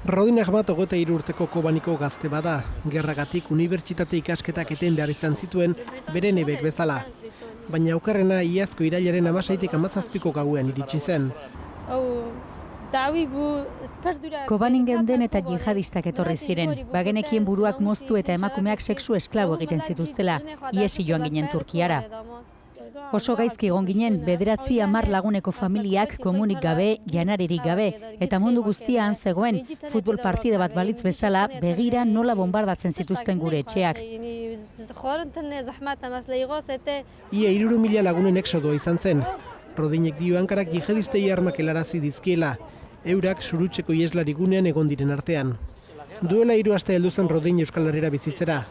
Rodin Ahmad 23 urteko Kobaniko gazte bada, gerragatik unibertsitate ikasketak eten behar izan zituen bere nebek bezala. Baina okerrena iazko irailaren 16tik 17ko gauean iritsi zen. Kobanin geunden eta jihadistak etorri ziren. Bagenekien buruak moztu eta emakumeak sexu esklabo egiten zituztela. Iesi joan ginen Turkiara. Oso gaizki egon ginen, 9-10 laguneko familiak komunik gabe, janaririk gabe, eta mundu guztian zegoen futbol partida bat balitz bezala begira nola bombardatzen zituzten gure etxeak. Ia 3.000 lagunen exodoa izan zen. Rodinek dio Ankarak jihadistei armak helarazi dizkiela, eurak Surutzeko ieslari gunean egon diren artean. Duela 3 aste heldu zen Rodin Euskal Herrira bizitzera.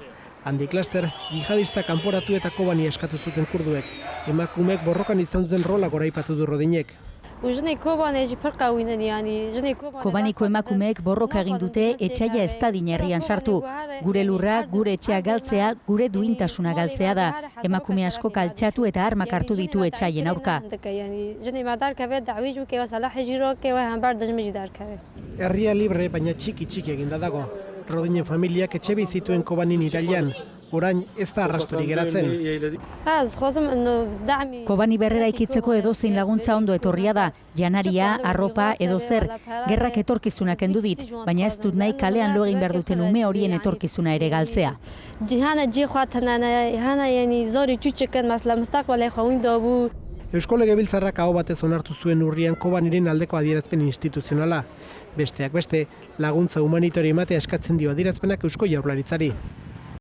Handik laster, jihadista kanporatu eta Kobani eskatu zuten kurduek. Emakumeek borrokan izan duten rola goraipatu du Rodinek. Kobaniko emakumeek borroka egin dute etxaia ez dadin herrian sartu. Gure lurra, gure etxea galtzea, gure duintasuna galtzea da. Emakume asko kaltxatu eta armak hartu ditu etxaien aurka. Herria libre, baina txiki eginda dago. Rodinen familiak etxe bizituen Kobanin irailean. Orain ez da arrastorik geratzen. Kobani berrera ikitzeko edozein laguntza ondo etorria da. Janaria, arropa, edozer. Gerrak etorkizuna kendu dit, baina ez dut nahi kalean lo egin behar duten ume horien etorkizuna ere galtzea. Eusko Legebiltzarrak aho batez onartu zuen urrian Kobaniren aldeko adierazpen instituzionala. Besteak beste, laguntza humanitario ematea eskatzen dio adierazpenak Eusko Jaurlaritzari.